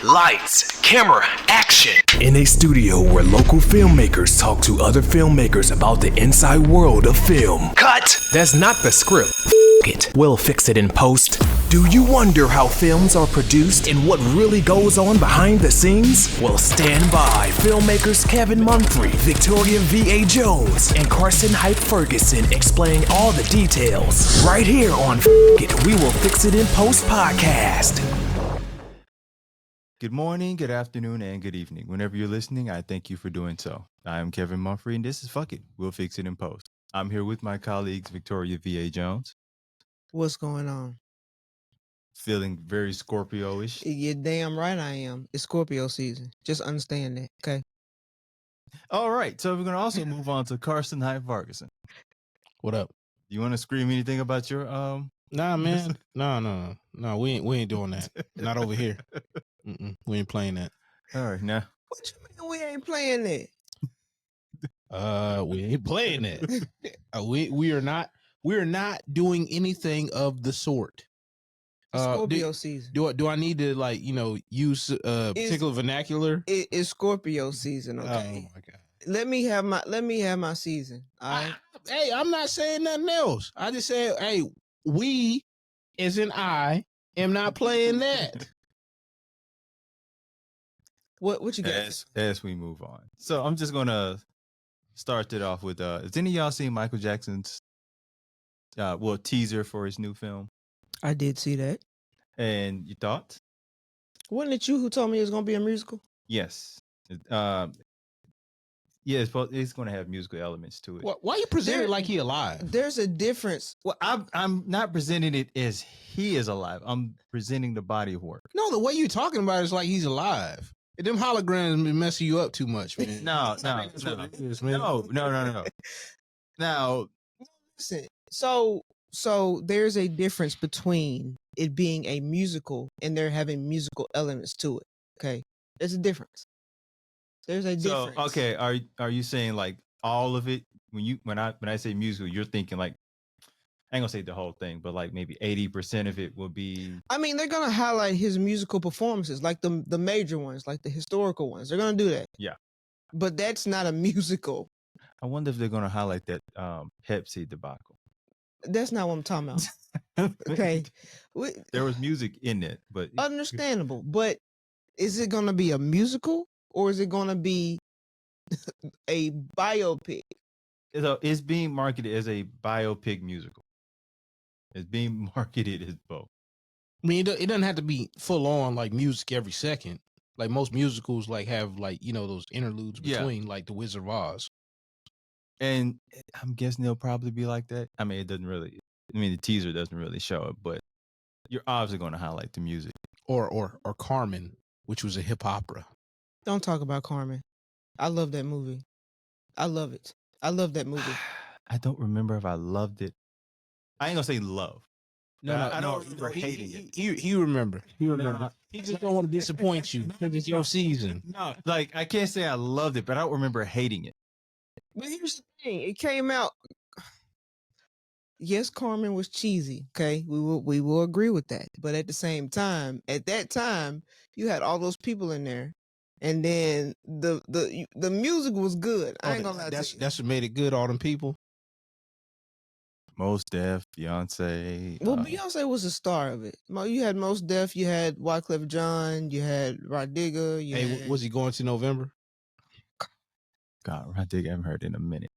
Lights, camera, action. In a studio where local filmmakers talk to other filmmakers about the inside world of film. Cut. That's not the script. It. We'll fix it in post. Do you wonder how films are produced and what really goes on behind the scenes? Well, stand by. Filmmakers Kevin Mumphrey, Victoria V.A. Jones, and Carson Hype Ferguson explain all the details. Right here on It. We Will Fix It in Post podcast. Good morning, good afternoon, and good evening. Whenever you're listening, I thank you for doing so. I am Kevin Mumphrey, and this is Fuck It. We'll Fix It in Post. I'm here with my colleagues, Victoria V.A. Jones. What's going on? Feeling very Scorpio-ish. You're damn right I am. It's Scorpio season. Just understand that, okay? All right, so we're going to also move on to Carson Hype Ferguson. What up? You want to scream anything about your Nah, man. No. We ain't doing that. Not over here. We ain't playing that. All right, now. What you mean we ain't playing that? We ain't playing that. We are not doing anything of the sort. Scorpio season. Do I need to use particular vernacular? It's Scorpio season, okay? Oh my god. Let me have my season. All right. Hey, I'm not saying nothing else. I just said, hey, we, as in I, am not playing that. What you got? As we move on. So I'm just going to start it off with, has any of y'all seen Michael Jackson's teaser for his new film? I did see that. And your thoughts? Wasn't it you who told me it was gonna be a musical? Yes. Yeah, it's going to have musical elements to it. Why you present it like he alive? There's a difference. Well, I'm not presenting it as he is alive. I'm presenting the body of work. No, the way you're talking about it is like he's alive. Them holograms be messing you up too much, man. No. Now, listen. So there's a difference between it being a musical and there having musical elements to it. Okay, there's a difference. There's a difference. So, okay, are you saying like all of it? When I say musical, you're thinking like, I ain't gonna say the whole thing, but like maybe 80% of it will be. I mean, they're gonna highlight his musical performances, like the major ones, like the historical ones. They're gonna do that. Yeah, but that's not a musical. I wonder if they're gonna highlight that Pepsi debacle. That's not what I'm talking about. Okay, there was music in it, but understandable. But is it gonna be a musical or is it gonna be a biopic? It's being marketed as a biopic musical. It's being marketed as both. I mean, it doesn't have to be full on like music every second. Like most musicals, like have those interludes between, like The Wizard of Oz. And I'm guessing they'll probably be like that. I mean, the teaser doesn't really show it, but you're obviously going to highlight the music. Or Carmen, which was a hip opera. Don't talk about Carmen. I love that movie. I love it. I love that movie. I don't remember if I loved it. I ain't gonna say love. I don't remember hating it. He remember. He just don't want to disappoint you because it's your season. No, like I can't say I loved it, but I don't remember hating it. But here's the thing: it came out. Yes, Carmen was cheesy. Okay, we will agree with that. But at the same time, at that time, you had all those people in there, and then the music was good. I ain't gonna lie to you. That's what made it good. All them people. Mos Def, Beyonce. Well, Beyonce was the star of it. You had Mos Def, you had Wyclef Jean, you had Rod Digger. Was he going to November? God, Rod Digger, I haven't heard in a minute.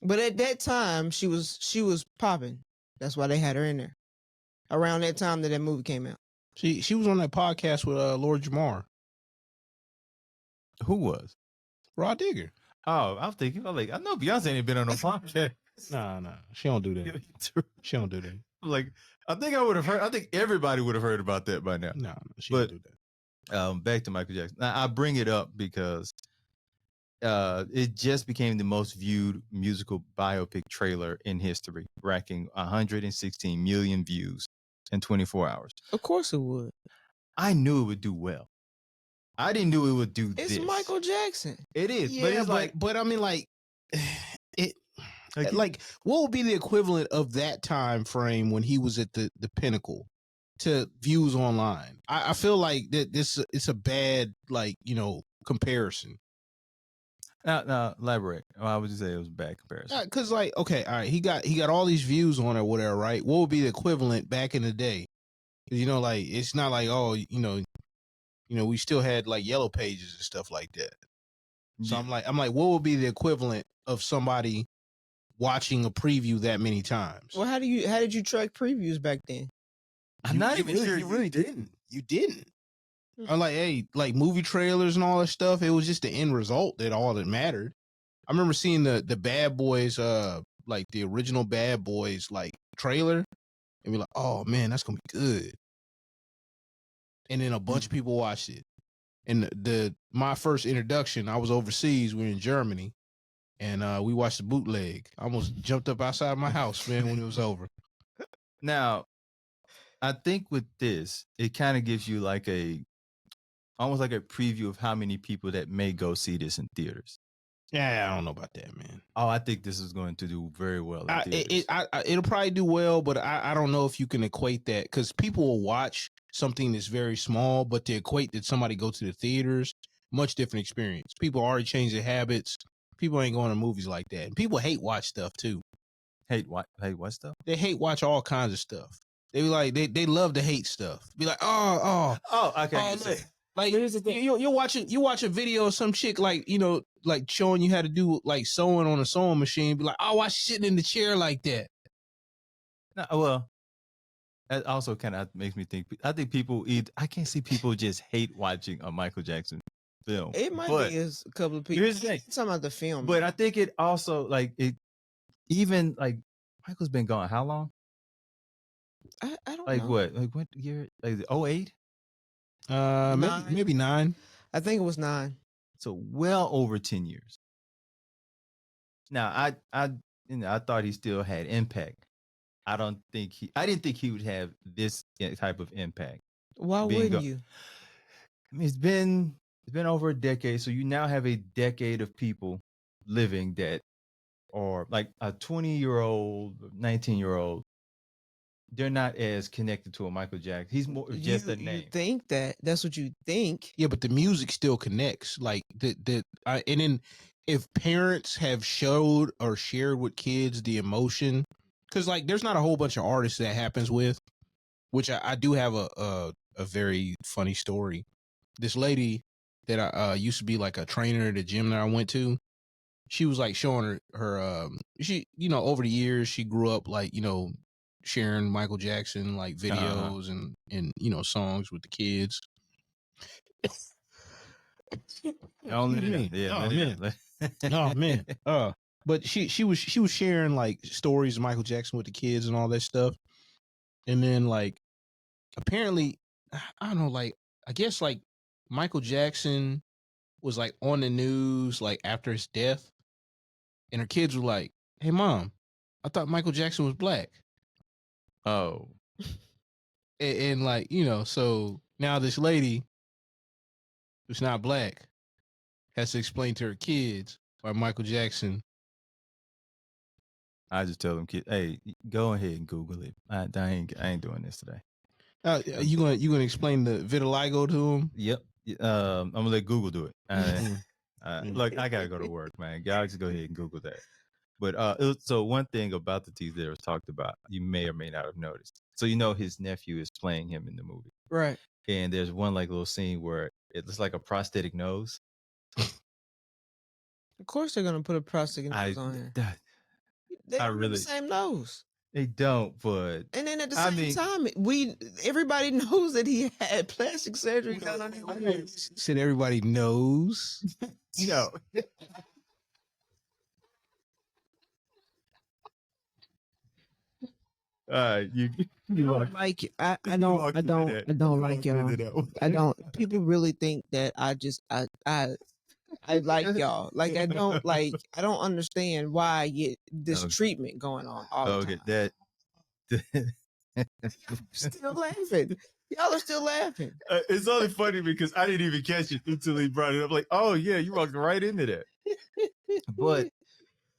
But at that time, she was popping. That's why they had her in there. Around that time that movie came out. She was on that podcast with Lord Jamar. Who was? Rod Digger. Oh, I was thinking, I know Beyonce ain't been on no podcast. No, she don't do that. She don't do that. Like, I think I would have heard. I think everybody would have heard about that by now. No, she don't do that. Back to Michael Jackson. Now, I bring it up because it just became the most viewed musical biopic trailer in history, racking 116 million views in 24 hours. Of course it would. I knew it would do well. I didn't know it would do this. It's Michael Jackson. It is, yeah, but it's but I mean, like, it. Like, what would be the equivalent of that time frame when he was at the pinnacle? to views online. I feel like that it's a bad comparison. Now elaborate. Why would you say it was a bad comparison? Because okay, all right, he got all these views on it or whatever, right? What would be the equivalent back in the day? It's not like we still had like yellow pages and stuff like that. So I'm like, what would be the equivalent of somebody watching a preview that many times? Well, how did you track previews back then? I'm not even sure you really didn't. You didn't. I'm like, hey, like movie trailers and all that stuff. It was just the end result that all that mattered. I remember seeing the Bad Boys, like the original Bad Boys, like trailer, and be like, oh man, that's gonna be good. And then a bunch of people watched it. And my first introduction, I was overseas. We were in Germany, and we watched the bootleg. I almost jumped up outside my house, man, when it was over. Now, I think with this, it kind of gives you like almost like a preview of how many people that may go see this in theaters. Yeah, I don't know about that, man. Oh, I think this is going to do very well in theaters. It'll probably do well, but I don't know if you can equate that, because people will watch something that's very small, but to equate that somebody go to the theaters, much different experience. People already changed their habits. People ain't going to movies like that. And people hate watch stuff too. Hate what stuff? They hate watch all kinds of stuff. They be like, they love to hate stuff. Be like, oh, okay. look. Like you watch a video of some chick like showing you how to do like sewing on a sewing machine. Be like, oh, why she sitting in the chair like that? No, well, that also kind of makes me think. I think I can't see people just hate watching a Michael Jackson film. It might be a couple of people. Here's the thing. Talking about the film, but I think it also even Michael's been gone how long? I don't like know. what year? Like 08? Maybe 9. I think it was 9. So well over 10 years. Now I thought he still had impact. I didn't think he would have this type of impact. Why wouldn't you? I mean, it's been over a decade, so you now have a decade of people living that are like a 20-year-old, 19-year-old. They're not as connected to a Michael Jackson. He's more just a name. You think that's what you think? Yeah, but the music still connects. Like and then if parents have showed or shared with kids the emotion, because like there's not a whole bunch of artists that happens with, which I do have a very funny story. This lady that I used to be like a trainer at the gym that I went to, she was like showing her she over the years she grew up like sharing Michael Jackson like videos and songs with the kids. Oh man. But she was sharing like stories of Michael Jackson with the kids and all that stuff. And then like apparently I don't know, like I guess like Michael Jackson was like on the news like after his death, and her kids were like, "Hey mom, I thought Michael Jackson was black." Oh. And like, so now this lady who's not black has to explain to her kids why Michael Jackson. I just tell them, kids, hey, go ahead and Google it. I ain't doing this today. You gonna explain the vitiligo to them? Yep. I'm gonna let Google do it. Look, I gotta go to work, man. Y'all just go ahead and Google that. But so one thing about the teaser that was talked about, you may or may not have noticed. So his nephew is playing him in the movie, right? And there's one like little scene where it looks like a prosthetic nose. Of course, they're gonna put a prosthetic nose on here. They don't have the same nose. They don't, but and then at the same time, everybody knows that he had plastic surgery done on his. Said everybody knows. You like it. I don't like y'all. I don't. People really think that I like y'all. Like I don't understand why I get this treatment going on all the time. Still laughing. Y'all are still laughing. It's only funny because I didn't even catch it until he brought it up. Like, oh yeah, you walked right into that. But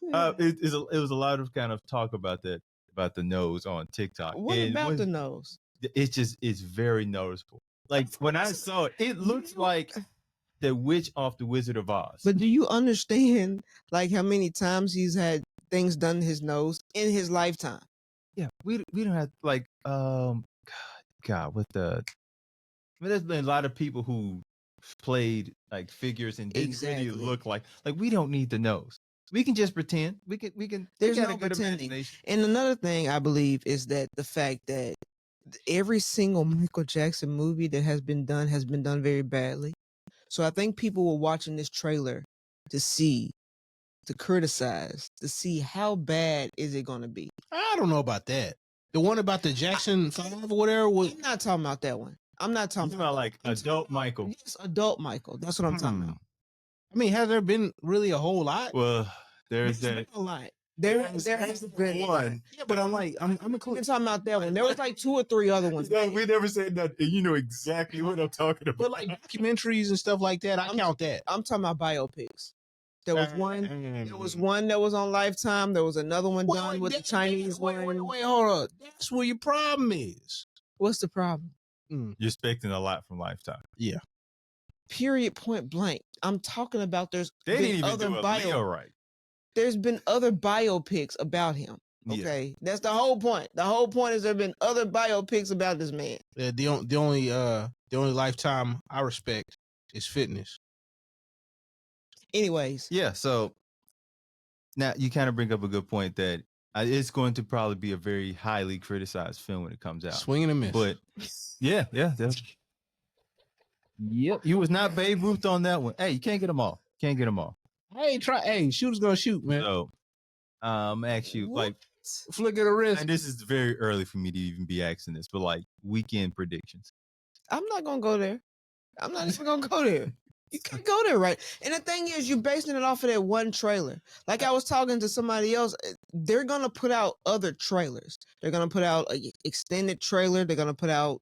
it was a lot of kind of talk about that, about the nose on TikTok. What about the nose? it's very noticeable. Like when I saw it, it looks like the witch off the Wizard of Oz. But do you understand like how many times he's had things done to his nose in his lifetime? Yeah, we don't have like God with the. I mean, there's been a lot of people who played like figures and didn't really Exactly. look like we don't need the nose. We can just pretend. We can. There's we got no a good pretending. imagination. And another thing I believe is that the fact that every single Michael Jackson movie that has been done very badly. So I think people were watching this trailer to criticize, to see how bad is it going to be. I don't know about that. The one about the Jackson 5 or whatever was. I'm not talking about that one. I'm not talking about like adult Michael. Yes, adult Michael. That's what I'm talking about. I mean, has there been really a whole lot? Well, there's Been that. a lot. There has been one. Yeah, but I'm I'm talking about that one. There was like 2 or 3 other ones. No, we never said that. You know exactly what I'm talking about. But like documentaries and stuff like that, I count that. I'm talking about biopics. There was one. There was one that was on Lifetime. There was another one done with the Chinese one. Wait, hold on. That's where your problem is. What's the problem? You're expecting a lot from Lifetime. Yeah. Period. Point blank. I'm talking about there's They been didn't even other do a Leo right. There's been other biopics about him. Okay, that's the whole point. The whole point is there have been other biopics about this man. The only Lifetime I respect is Fitness. Anyways, yeah. So now you kind of bring up a good point that it's going to probably be a very highly criticized film when it comes out. Swing and a miss. But yeah. Yep. You was not Babe Ruth on that one. Hey, you can't get them all. Can't get them all. Hey, shooter's gonna shoot, man. So, ask you like flick of the wrist. And this is very early for me to even be asking this, but like weekend predictions. I'm not gonna go there. I'm not even gonna go there. You can't go there, right? And the thing is, you're basing it off of that one trailer. Like I was talking to somebody else, they're gonna put out other trailers. They're gonna put out an extended trailer. They're gonna put out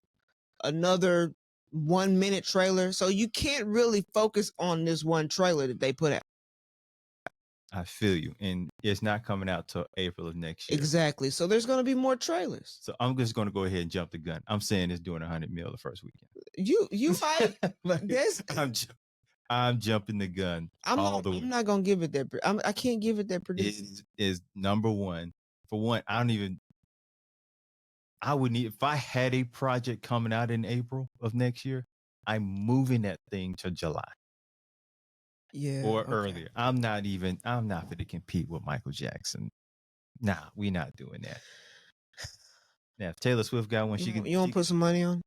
another 1-minute trailer. So you can't really focus on this one trailer that they put out. I feel you, and it's not coming out till April of next year. Exactly. So there's gonna be more trailers. So I'm just gonna go ahead and jump the gun. I'm saying it's doing 100 mil the first weekend. You might. This I'm jumping the gun. I'm not gonna give it that. I can't give it that prediction. It is number one. For one, I would need, if I had a project coming out in April of next year, I'm moving that thing to July. Yeah. Or earlier. I'm not going to compete with Michael Jackson. Nah, we're not doing that. Now, if Taylor Swift got one, she can. You want to put some money on?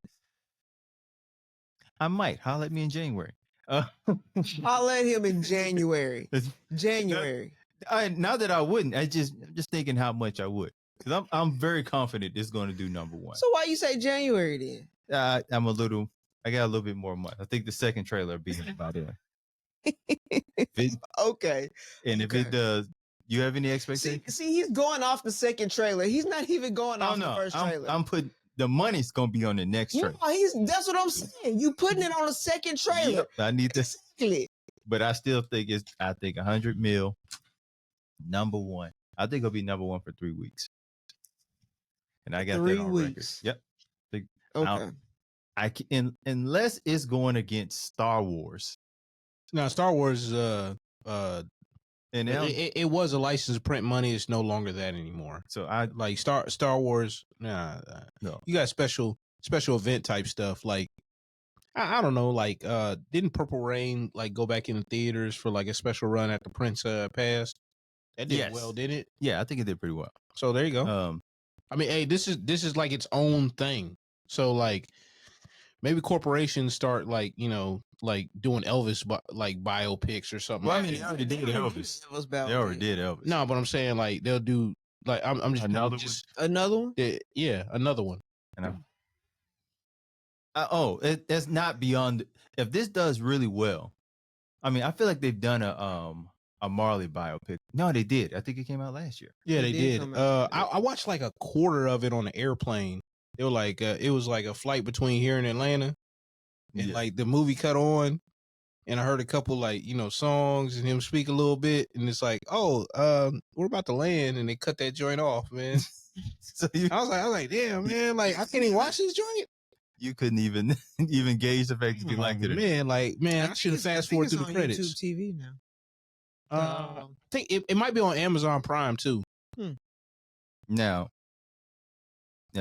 I might. Holler at me in January. Holler at him in January. January. Not that I wouldn't. I'm just thinking how much I would. Because I'm very confident it's going to do number one. So why you say January then? I got a little bit more money. I think the second trailer will be about it. Okay. And if it does, you have any expectations? See, he's going off the second trailer. He's not even going off the first trailer. I'm putting the money's gonna be on the next trailer. That's what I'm saying. You putting it on the second trailer. Yep, I need this. Exactly. But I still think 100 mil. Number one. I think it'll be number one for 3 weeks. And I got 3 that on weeks. record. Yep. Okay. Unless it's going against Star Wars. Now, Star Wars And it was a licensed print money. It's no longer that anymore. So I like Star Wars. No. You got special event type stuff. Like I don't know. Like didn't Purple Rain like go back in the theaters for like a special run after Prince passed? That did well, didn't it? Yeah, I think it did pretty well. So there you go. I mean, hey, this is like its own thing. So like maybe corporations start like like doing Elvis like biopics or something. Well, I mean, they already did Elvis. They already did Elvis. No, but I'm saying like they'll do like I'm just another one. Yeah, another one. And that's not beyond. If this does really well, I mean, I feel like they've done a Marley biopic. No, they did. I think it came out last year. Yeah, they did. I watched like a quarter of it on the airplane. It was like a flight between here and Atlanta, and like the movie cut on, and I heard a couple like songs and him speak a little bit, and it's like, we're about to land, and they cut that joint off, man. So I was like, damn, man, like I can't even watch this joint. you couldn't even gauge the fact that you liked it. Or Man, like, man, I should have fast forward through the on credits. YouTube TV now. I think it might be on Amazon Prime too. Now,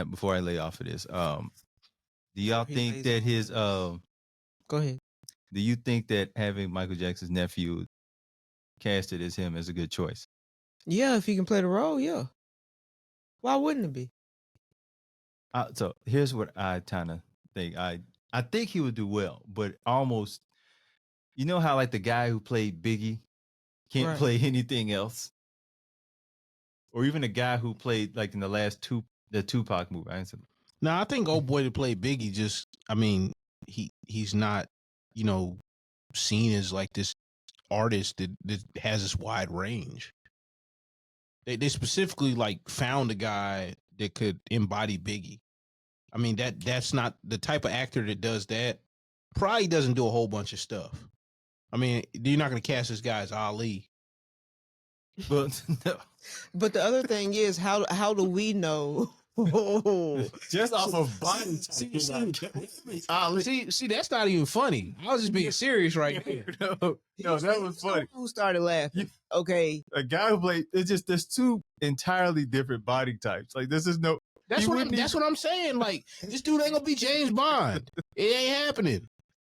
before I lay off of this, do y'all He think lays that off. his Go ahead. do you think that having Michael Jackson's nephew casted as him is a good choice? Yeah, if he can play the role, yeah. Why wouldn't it be? So here's what I kind of think. I think he would do well, but almost, you know how like the guy who played Biggie can't Right. play anything else, or even the guy who played like in the last the Tupac movie. No, I think old boy to play Biggie just, I mean, he's not, you know, seen as like this artist that has this wide range. They specifically like found a guy that could embody Biggie. I mean, that's not the type of actor that does that. Probably doesn't do a whole bunch of stuff. I mean, you're not going to cast this guy as Ali. But no. But the other thing is, how do we know? Just off of body See, that's not even funny. I was just being serious right there. No, that was funny. Who started laughing? Okay, A guy who played, there's two entirely different body types. Like this is no. That's he what wouldn't that's what I'm saying. Like this dude ain't gonna be James Bond. It ain't happening.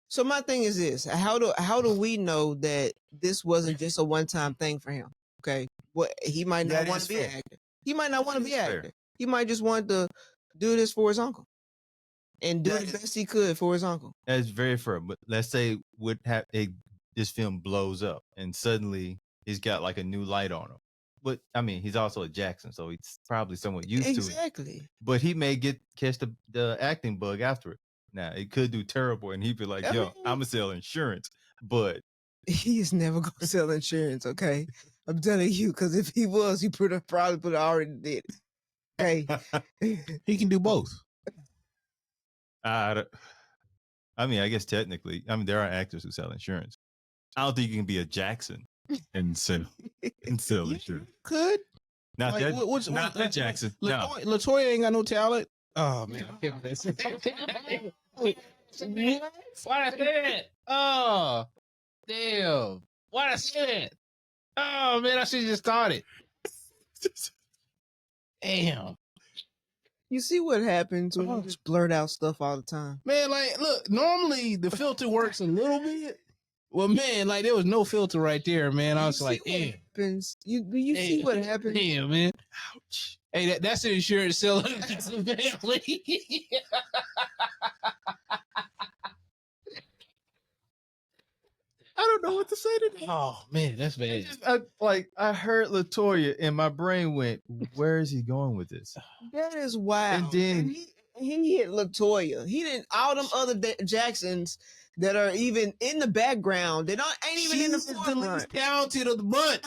so my thing is this: how do we know that this wasn't just a one-time thing for him? Okay, what he might not That want is to be an fair. actor. He might not want to be an Fair. actor. He might just want to do this for his uncle and do That the is- best he could for his uncle. That's very fair. But let's say this film blows up and suddenly he's got like a new light on him. But I mean, he's also a Jackson, so he's probably somewhat used to it. Exactly. But he may catch the acting bug after it. Now it could do terrible, and he'd be like, I "Yo, mean- I'm gonna sell insurance." But He is never going to sell insurance. Okay, I'm telling you, because if he was, he probably would have already did it. Okay. He can do both. I mean, I guess technically, I mean, there are actors who sell insurance. I don't think you can be a Jackson and sell insurance. Could Not like, that. what's Not that Jackson. No. Latoya ain't got no talent. Oh man, why I say that? Oh damn! Why I say that? Oh man, I should just started. Damn, You see what happens when you just blurt out stuff all the time. man! Like, look, normally the filter works a little bit. Well, man, like there was no filter right there, man. I was You like, see what damn, happens? Do you see what happens? damn, man. Ouch. Hey, that's an insurance seller. That's a family. I don't know what to say to that. Oh man, that's bad. I heard Latoya and my brain went, where is he going with this? That is wild. And then- he hit Latoya. He didn't all them other Jacksons that are even in the background. They ain't even in the She's the forefront. least talented of the bunch.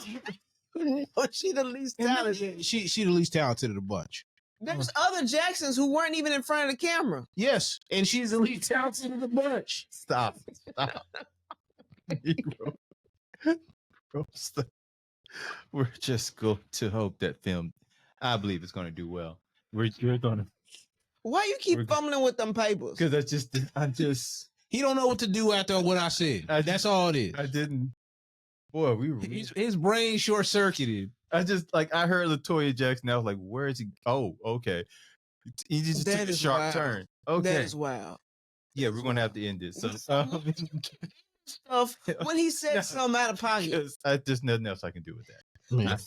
She the least talented. She the least talented of the bunch. There's other Jacksons who weren't even in front of the camera. Yes, and she's the least talented of the bunch. Stop. Negro. Bro, stop. We're just going to hope that film, I believe it's going to do well. We're going to, Why you keep fumbling with them papers? because He don't know what to do after what I said. That's all it is. I didn't, boy, we were, His brain short circuited. I heard Latoya Jackson. I was like, where is he? Oh, okay. He just That took a is sharp wild. turn. That Okay. is wild. Yeah, we're going to have to end this. So, Stuff when he said something out of pocket. there's nothing else I can do with that. Man.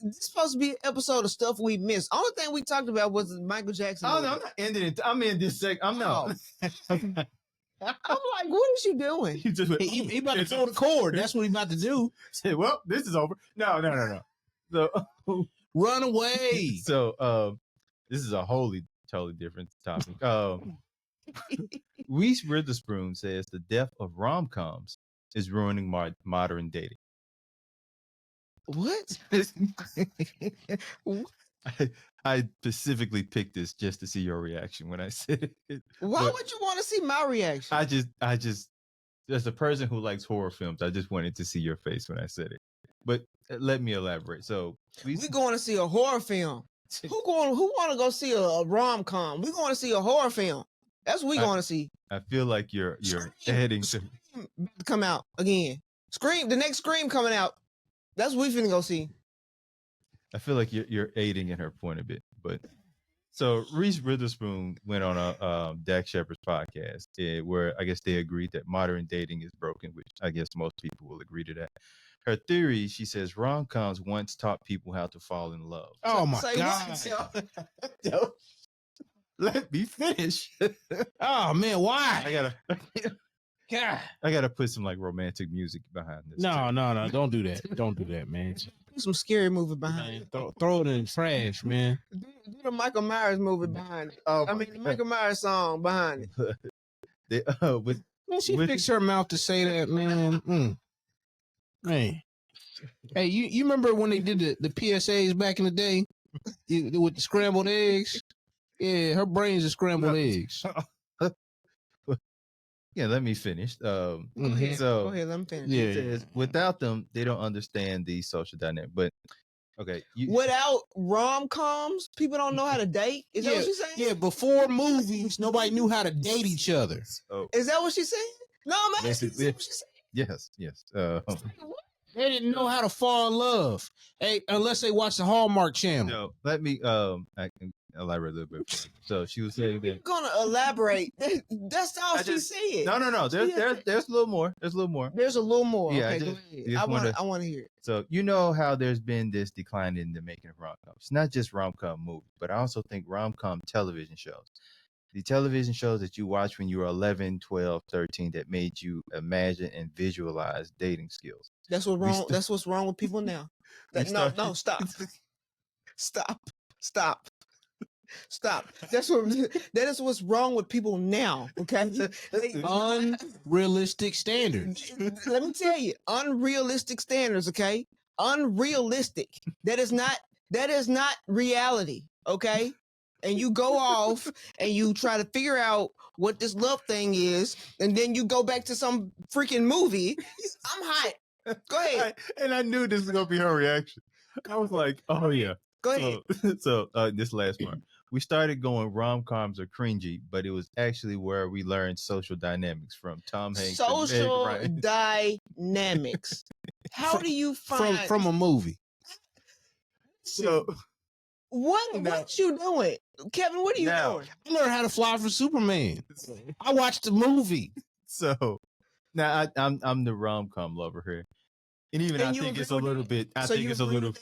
This is supposed to be an episode of stuff we missed. Only thing we talked about was the Michael Jackson. Oh, movie. no, I'm not ending it. I'm in this segment. I'm not. I'm like, what is you doing? He just went, He about to throw the cord. That's what he about to do. said, well, this is over. No. So, Run away. so this is a totally different topic. Reese Witherspoon says the death of rom-coms is ruining modern dating. What? I specifically picked this just to see your reaction when I said it. Why But would you want to see my reaction? I just, as a person who likes horror films, I just wanted to see your face when I said it. But let me elaborate. So We going to see a horror film. Who want to go see a rom-com? We going to see a horror film. That's what we going to see. I feel like you're heading to. Scream about to come out again. Scream, the next Scream coming out. That's what we finna go see. I feel like you're aiding in her point a bit, but so Reese Witherspoon went on a Dak Shepard's podcast where I guess they agreed that modern dating is broken, which I guess most people will agree to that. Her theory, she says, rom-coms once taught people how to fall in love. Oh my God! Let me finish. Oh man, why? I gotta put some like romantic music behind this. No, don't do that. Don't do that, man. Do some scary movie behind it. Throw it in the trash, man. Do the Michael Myers movie behind it. The Michael Myers song behind it. Man, she fixed her mouth to say that, man. Man. Hey, you remember when they did the PSAs back in the day with the scrambled eggs? Yeah, her brains are scrambled eggs. Yeah, let me finish. Go ahead, let me finish. Yeah, says, without them, they don't understand the social dynamic. But okay, without rom-coms, people don't know how to date. Is that what she's saying? Yeah, before movies, nobody knew how to date each other. Oh. Is that what she's saying? No, I'm asking. Is that what she's saying? Yes. They didn't know how to fall in love, unless they watched the Hallmark Channel. No, let me I can elaborate a little bit. So she was saying that You're gonna elaborate. That's all she said. No. There's a little more. There's a little more. There's a little more. Yeah, okay, go ahead. I want to hear it. So you know how there's been this decline in the making of rom-coms. It's not just rom-com movies, but I also think rom-com television shows. The television shows that you watch when you were 11, 12, 13 that made you imagine and visualize dating skills. That's what's wrong. That's what's wrong with people now. No, stop. Stop. That is what's wrong with people now. Okay. Unrealistic standards. Let me tell you, unrealistic standards. Okay. Unrealistic. That is not reality. Okay. And you go off and you try to figure out what this love thing is, and then you go back to some freaking movie. I'm hot. Go ahead. And I knew this was gonna be her reaction. I was like, "Oh yeah." Go ahead. So this last part, we started going rom-coms are cringy, but it was actually where we learned social dynamics from Tom Hanks. Social dynamics. How do you find from a movie? So what you doing, Kevin? What are you doing? I learned how to fly for Superman. I watched the movie. So now I'm the rom-com lover here, and even I think it's a little bit. I think it's a little.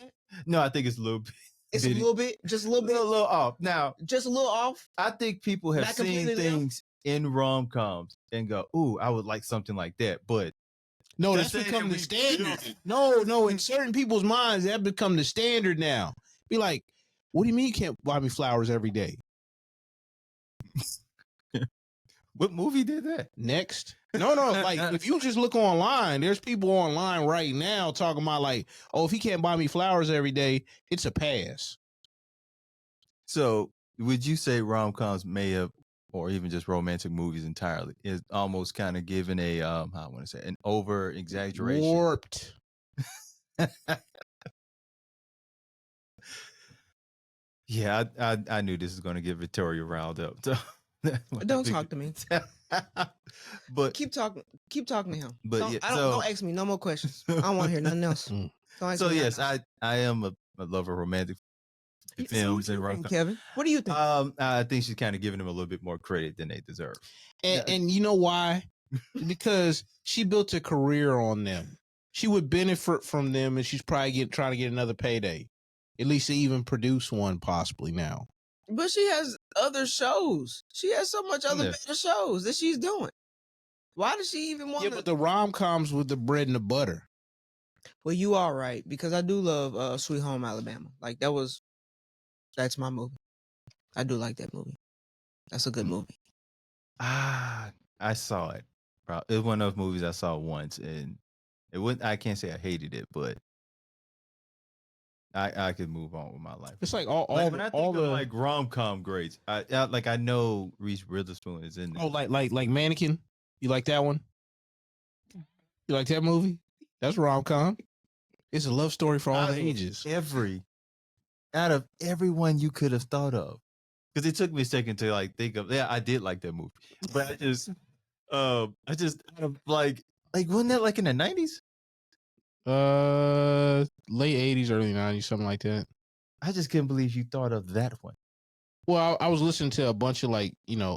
No, I think it's a little bit. It's a little bit, just a little bit, a little off. Now, just a little off. I think people have seen things in rom-coms and go, "Ooh, I would like something like that," but no, that's become the standard. No, in certain people's minds, that become the standard now. Be like, what do you mean you can't buy me flowers every day? What movie did that? Next. No, like if you just look online, there's people online right now talking about like, oh, if he can't buy me flowers every day, it's a pass. So would you say rom-coms may have, or even just romantic movies entirely, is almost kind of given a how I want to say, an over exaggeration? Warped. Yeah, I knew this was going to get Victoria riled up. Don't talk to me. But keep talking to him. But don't ask me no more questions. I don't want to hear nothing else. So yes, I am a lover of romantic films and rom-coms. Kevin, what do you think? I think she's kind of giving them a little bit more credit than they deserve. And you know why? Because she built a career on them. She would benefit from them, and she's probably trying to get another payday. At least to even produce one possibly now. But she has other shows. She has so much other better shows that she's doing. Why does she even want to? Yeah, but the rom-coms with the bread and the butter. Well, you are right, because I do love Sweet Home Alabama. Like that's my movie. I do like that movie. That's a good movie. I saw it. It was one of those movies I saw once, and it wouldn't. I can't say I hated it, but I could move on with my life. It's like when I think of like rom-com greats, I know Reese Witherspoon is in there. Oh, like Mannequin. You like that one? You like that movie? That's rom-com. It's a love story for all ages. out of everyone you could have thought of, because it took me a second to like think of. Yeah, I did like that movie, but I just out of like wasn't that like in the 90s? Late 80s, early 90s, something like that. I just couldn't believe you thought of that one. Well, I was listening to a bunch of like,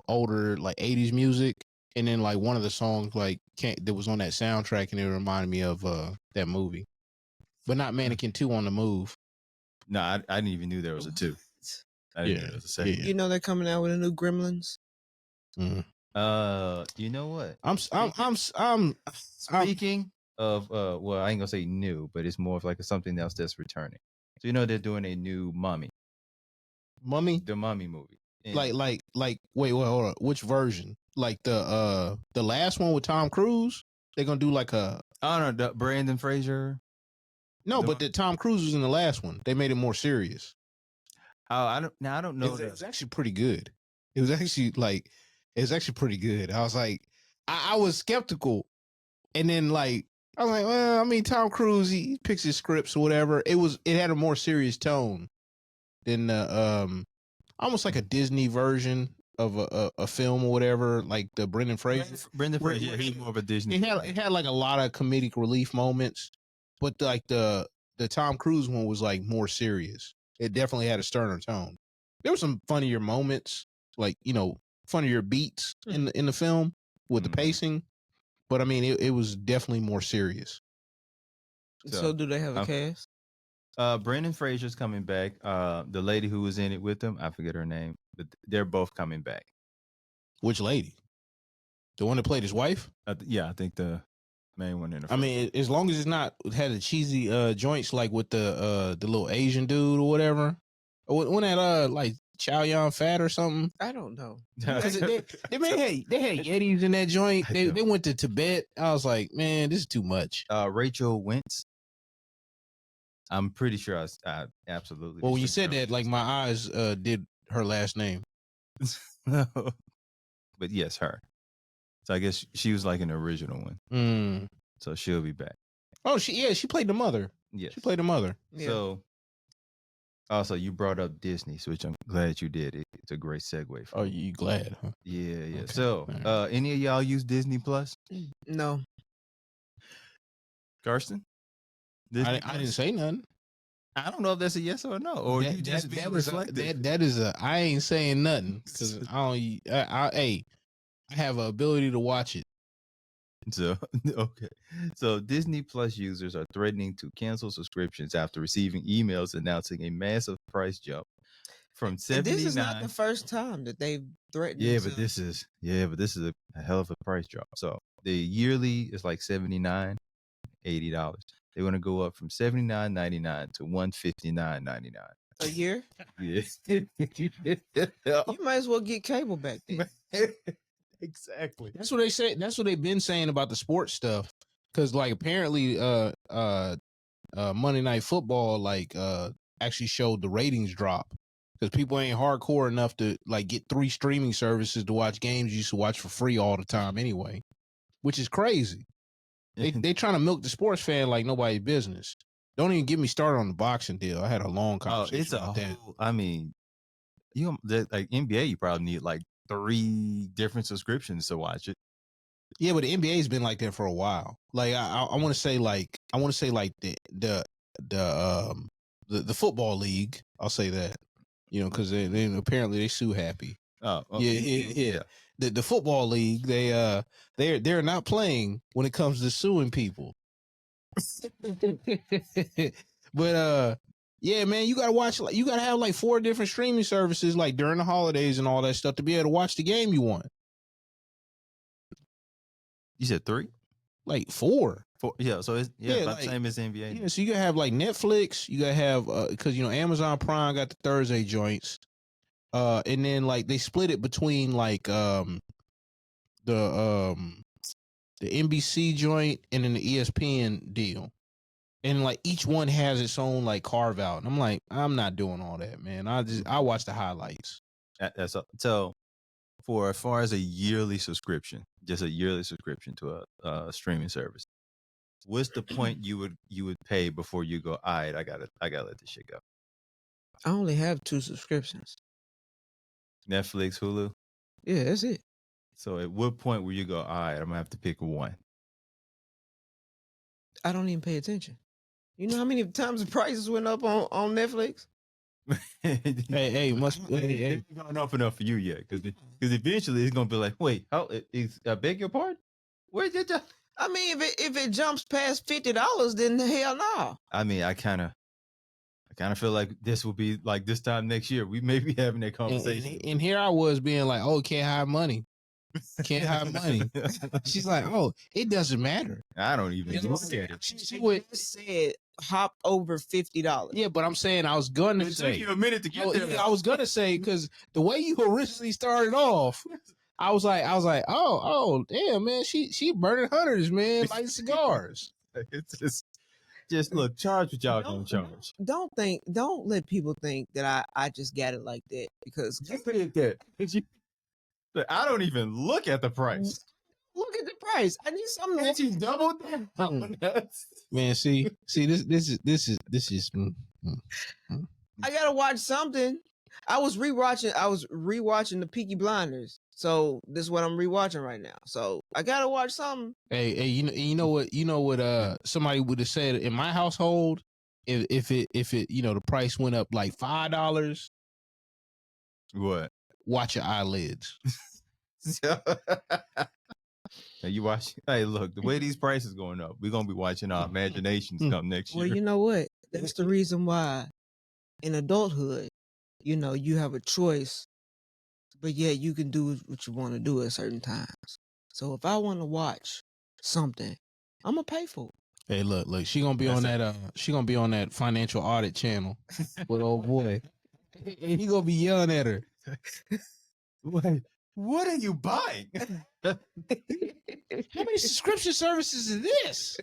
older like 80s music, and then like one of the songs like that was on that soundtrack, and it reminded me of that movie. But not Mannequin 2 on the Move. No, I didn't even knew there was a 2. I didn't know there was a second. You know they're coming out with a new Gremlins. Mm. You know what? I'm Speaking of well, I ain't gonna say new, but it's more of like something else that's returning. So they're doing a new Mummy, the Mummy movie. And like wait, hold on. Which version? Like the last one with Tom Cruise? They're gonna do like a I don't know, Brandon Fraser. No, but the Tom Cruise was in the last one. They made it more serious. Oh, I don't know. It was actually pretty good. It was actually pretty good. I was like, I was skeptical, and then like I was like, well, I mean, Tom Cruise, he picks his scripts or whatever. It had a more serious tone than almost like a Disney version of a film or whatever, like the Brendan Fraser. Brendan Fraser, yeah, he's more of a Disney. It had like a lot of comedic relief moments, but like the Tom Cruise one was like more serious. It definitely had a sterner tone. There were some funnier moments, like funnier beats in the film with the pacing, but I mean it was definitely more serious. So do they have a cast? Brendan Fraser's coming back. The lady who was in it with him, I forget her name, but they're both coming back. Which lady? The one that played his wife? Yeah, I think the main one in the. I mean, as long as it's not had the cheesy joints like with the little Asian dude or whatever. When that like Chow Yun Fat or something. I don't know. they had Yetis in that joint. They went to Tibet. I was like, man, this is too much. Rachel Wentz. I'm pretty sure I absolutely. Well, when you said that, like my eyes did her last name. But yes, her. So I guess she was like an original one. So she'll be back. Oh, she played the mother. Yes. She played the mother. Yeah. So also you brought up Disney, which I'm glad you did. It's a great segue. Oh, you glad, huh? Yeah. Okay. So any of y'all use Disney Plus? No. Karsten? I didn't say nothing. I don't know if that's a yes or a no, or you just being reflective. That is I ain't saying nothing because I have an ability to watch it. So okay, so Disney Plus users are threatening to cancel subscriptions after receiving emails announcing a massive price jump from $79. This is not the first time that they've threatened. Yeah, but this is a hell of a price drop. So the yearly is like $79, $80. They want to go up from $79.99 to $159.99 a year. Yes. You might as well get cable back then. Exactly. That's what they say. That's what they've been saying about the sports stuff. Because like apparently, Monday Night Football actually showed the ratings drop because people ain't hardcore enough to like get 3 streaming services to watch games you used to watch for free all the time anyway, which is crazy. They trying to milk the sports fan like nobody's business. Don't even get me started on the boxing deal. I had a long conversation about that. I mean, like NBA, you probably need like 3 different subscriptions to watch it. Yeah, but the NBA's been like that for a while. Like I want to say like the football league. I'll say that, because they apparently they sue happy. Oh, yeah. The football league, they're not playing when it comes to suing people. But yeah, man, you gotta watch. You gotta have like 4 different streaming services, like during the holidays and all that stuff, to be able to watch the game you want. You said 3, like 4. 4. Yeah, so it's about the same as NBA. Yeah, so you gotta have like Netflix. You gotta have because Amazon Prime got the Thursday joints. And then like they split it between like the NBC joint and then the ESPN deal. And like each one has its own like carve out. And I'm like, I'm not doing all that, man. I watch the highlights. So for as far as a yearly subscription, just a yearly subscription to a streaming service, what's the point you would pay before you go, all right, I gotta let this shit go? I only have 2 subscriptions. Netflix, Hulu. Yeah, that's it. So at what point will you go, all right, I'm gonna have to pick one? I don't even pay attention. You know how many times the prices went up on Netflix? Hey, It's not going up enough for you yet, because eventually it's gonna be like, wait, how is I beg your pardon? Where did you? I mean, if it jumps past $50, then hell no. I mean, I kind of feel like this will be like this time next year. We may be having that conversation. And here I was being like, oh, can't hide money. Can't hide money. She's like, oh, it doesn't matter. I don't even look at it. She said hop over $50. Yeah, but I'm saying I was gonna It say took you a minute to get there. I was gonna say because the way you originally started off, I was like, oh, damn, man, she burning hunters, man, like cigars. It's just look, charge what y'all gonna charge. Don't let people think that I just got it like that, because You said that. Look, I don't even look at the price. look at the price. I need something. Can't you double that? Man, see, this is. I gotta watch something. I was rewatching the Peaky Blinders. So this is what I'm rewatching right now. So I gotta watch something. Hey, you know what? Somebody would have said in my household, if it the price went up like $5. What? Watch your eyelids. Now you watch. Hey, look, the way these prices going up, we're gonna be watching our imaginations come next year. Well, you know what? That's the reason why in adulthood, you have a choice, but yeah, you can do what you want to do at certain times. So if I want to watch something, I'm gonna pay for it. Hey, look, she gonna be on that. She gonna be on that financial audit channel with old boy, and he gonna be yelling at her. Wait, what are you buying? How many subscription services is this?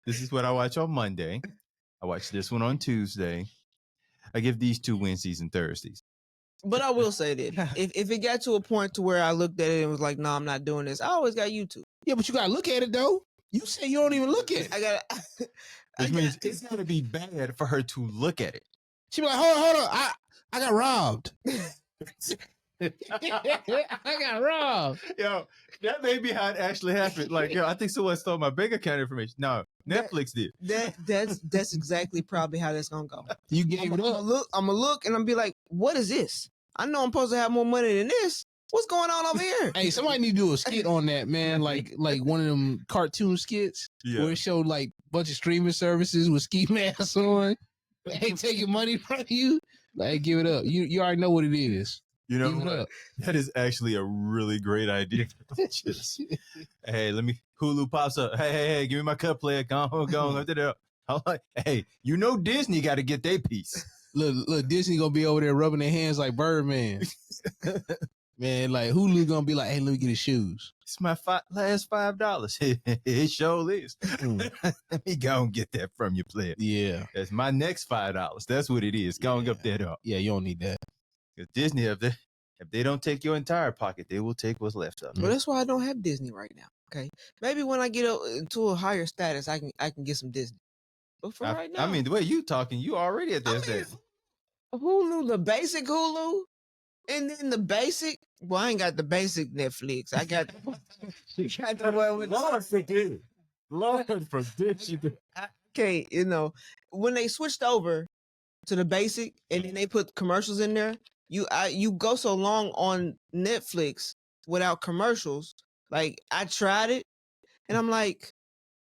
This is what I watch on Monday. I watch this one on Tuesday. I give these 2 Wednesdays and Thursdays. But I will say this: if it got to a point to where I looked at it and was like, "No, I'm not doing this," I always got YouTube. Yeah, but you gotta look at it though. You say you don't even look at it. I gotta. Which means it's gonna be bad for her to look at it. She be like, hold on, I got robbed. I got robbed. Yo, that may be how it actually happened. Like, yo, I think someone stole my bank account information. No, Netflix did. That's exactly probably how that's gonna go. You gave it up. I'm gonna look and I'm be like, "What is this? I know I'm supposed to have more money than this. What's going on over here?" Hey, somebody need to do a skit on that, man. Like one of them cartoon skits where it showed like a bunch of streaming services with ski masks on. Hey, taking money from you. Like, give it up. You already know what it is. You know what? That is actually a really great idea. Hey, Hulu pops up. Hey, give me my cut player. Go on. I'm like, hey, Disney got to get their piece. Look, Disney gonna be over there rubbing their hands like Birdman. Man, like Hulu gonna be like, hey, let me get his shoes. It's my last $5. It sure is. Let me go and get that from you, player. Yeah. That's my next $5. That's what it is. Go and up that up. Yeah, you don't need that. Because Disney, if they don't take your entire pocket, they will take what's left of it. Well, that's why I don't have Disney right now. Okay, maybe when I get to a higher status, I can get some Disney. But for right now, I mean, the way you talking, you already at that stage. Hulu, the basic Hulu, and then the basic. Well, I ain't got the basic Netflix. I got the one with Lord forbid you do. Okay, when they switched over to the basic and then they put commercials in there, you go so long on Netflix without commercials. Like, I tried it and I'm like,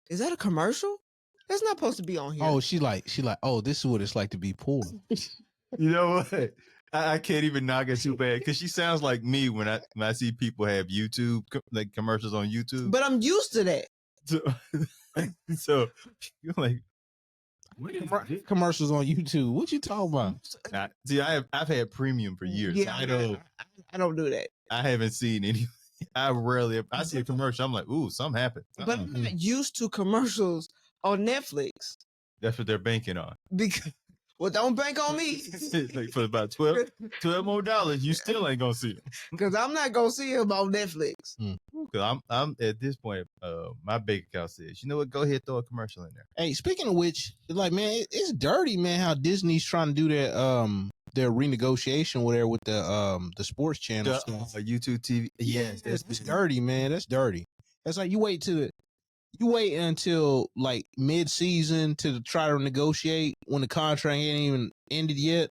is that a commercial? That's not supposed to be on here. Oh, she like, oh, this is what it's like to be poor. You know what? I can't even knock it too bad because she sounds like me when I see people have YouTube like commercials on YouTube. But I'm used to that. So you're like, commercials on YouTube. What you talking about? See, I've had premium for years. Yeah, I don't do that. I haven't seen any. I see a commercial. I'm like, ooh, something happened. But I'm not used to commercials on Netflix. That's what they're banking on. Because, well, don't bank on me. Like for about $12 more, you still ain't gonna see it. Because I'm not gonna see them on Netflix. Cause I'm at this point. My bank account says, you know what? Go ahead, throw a commercial in there. Hey, speaking of which, like, man, it's dirty, man. How Disney's trying to do their renegotiation with the sports channels. YouTube TV. Yes, that's dirty, man. That's dirty. That's like you wait until like mid-season to try to negotiate when the contract ain't even ended yet.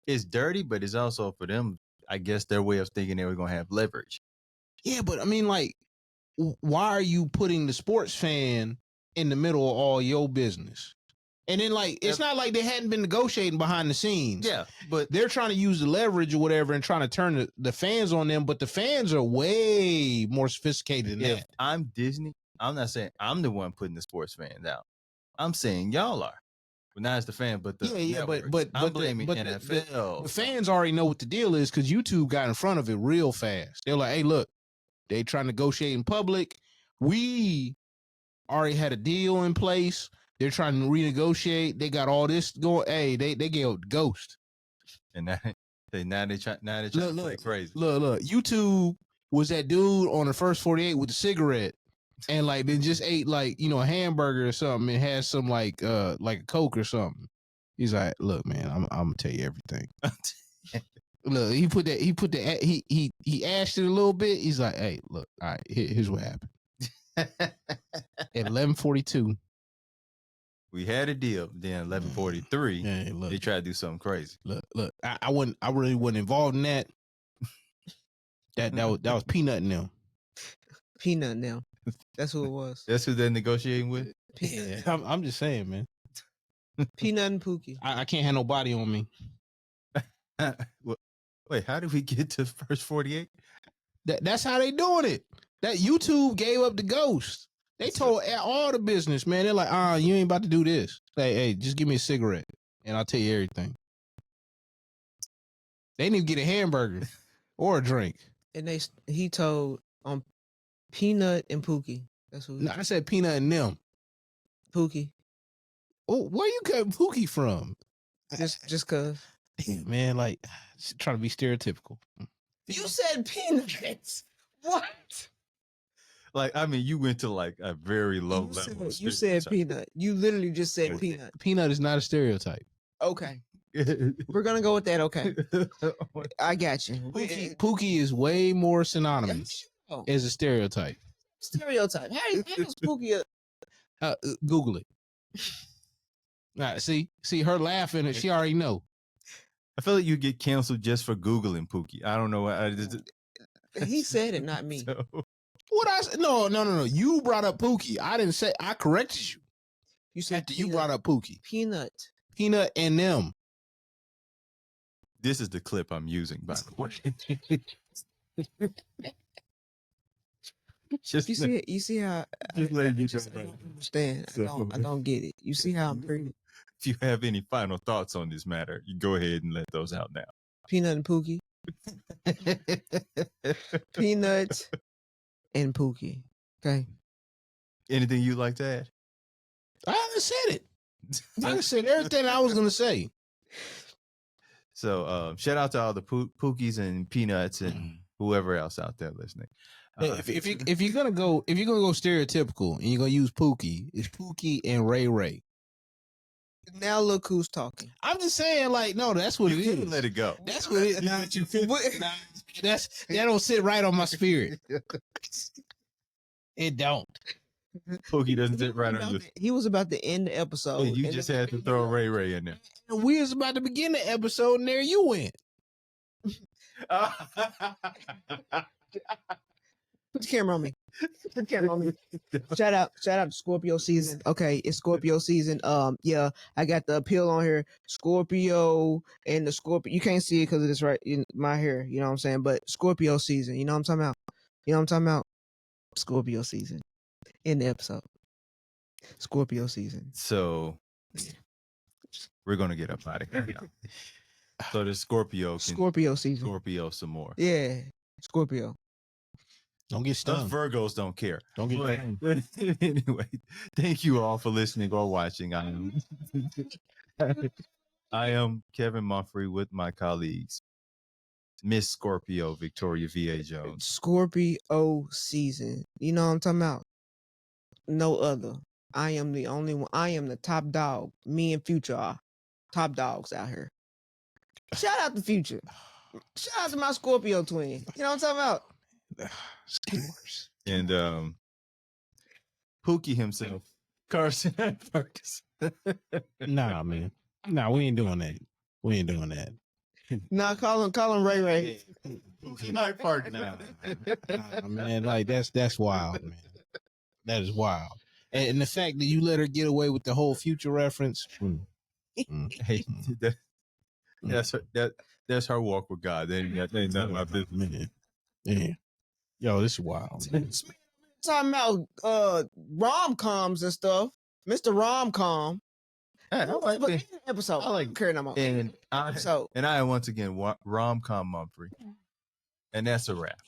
It's dirty, but it's also for them, I guess, their way of thinking they were gonna have leverage. Yeah, but I mean, like, why are you putting the sports fan in the middle of all your business? And then, like, it's not like they hadn't been negotiating behind the scenes. Yeah, but they're trying to use the leverage or whatever and trying to turn the fans on them. But the fans are way more sophisticated than that. I'm Disney. I'm not saying I'm the one putting the sports fans out. I'm saying y'all are. But not as the fan, but the but I'm blaming NFL. The fans already know what the deal is because YouTube got in front of it real fast. They're like, hey, look, they trying to negotiate in public. We already had a deal in place. They're trying to renegotiate. They got all this going. Hey, they gave Ghost. And now they try to play crazy. Look. YouTube was that dude on the first 48 with the cigarette. And like then just ate like, you know, a hamburger or something and had some like a Coke or something. He's like, look, man, I'm gonna tell you everything. Look, he ashed it a little bit. He's like, hey, look, all right, here's what happened. At 11:42. We had a deal. Then 11:43, they tried to do something crazy. Look, I really wasn't involved in that. That was Peanut and them. Peanut and them. That's who it was. That's who they're negotiating with? Yeah, I'm just saying, man. Peanut and Pookie. I can't have nobody on me. Wait, how did we get to first 48? That's how they doing it. That YouTube gave up the Ghost. They told all the business, man. They're like, you ain't about to do this. Hey, just give me a cigarette and I'll tell you everything. They didn't even get a hamburger or a drink. And he told Peanut and Pookie. That's who. No, I said Peanut and them. Pookie. Oh, where you got Pookie from? Just cause. Damn, man, like trying to be stereotypical. You said peanuts. What? Like, I mean, you went to like a very low level. You said peanut. You literally just said peanut. Peanut is not a stereotype. Okay. We're gonna go with that. Okay. I got you. Pookie is way more synonymous as a stereotype. Stereotype. How is Pookie Google it. See her laughing and she already know. I feel like you get canceled just for Googling Pookie. I don't know what he said it, not me. So. What I said? No. You brought up Pookie. I didn't say. I corrected you. You said you brought up Pookie. Peanut and them. This is the clip I'm using, by the way. You see how just letting you understand. I don't get it. You see how I'm pretty. If you have any final thoughts on this matter, you go ahead and let those out now. Peanut and Pookie. Peanut and Pookie. Okay. Anything you'd like to add? I said it. I said everything I was going to say. So shout out to all the Pookies and Peanuts and whoever else out there listening. If you're gonna go stereotypical and you're gonna use Pookie, it's Pookie and Ray Ray. Now look who's talking. I'm just saying, like, no, that's what it is. Let it go. That's what it is. That don't sit right on my spirit. It don't. Pookie doesn't sit right on you. He was about to end the episode. You just had to throw Ray Ray in there. And we was about to begin the episode, and there you went. Put the camera on me. Put the camera on me. Shout out to Scorpio season. Okay, it's Scorpio season. Yeah, I got the appeal on here. Scorpio and the Scorpio. You can't see it because it's right in my hair. You know what I'm saying? But Scorpio season. You know what I'm talking about? Scorpio season. In the episode. Scorpio season. So we're gonna get up out of here. So the Scorpio season. Scorpio some more. Yeah. Scorpio. Don't get stung. Us Virgos don't care. Don't get but anyway, thank you all for listening or watching. I am Kevin Mumphrey with my colleagues. Miss Scorpio, Victoria V.A. Jones. Scorpio season. You know what I'm talking about? No other. I am the only one. I am the top dog. Me and Future are top dogs out here. Shout out to Future. Shout out to my Scorpio twin. You know what I'm talking about? Steelers. And Pookie himself, Carson Ferguson. Nah, man. Nah, we ain't doing that. We ain't doing that. Nah, call him Ray Ray. Night Park. Nah, man. Like that's wild, man. That is wild. And the fact that you let her get away with the whole Future reference. Hey, that's her walk with God. That ain't none of my business. Man. Yeah. Yo, this is wild. Man. Talking about rom-coms and stuff. Mr. Rom-Com. Hey, I like But it. episode. I like care no more. And I once again rom-com Mumphrey, and that's a wrap.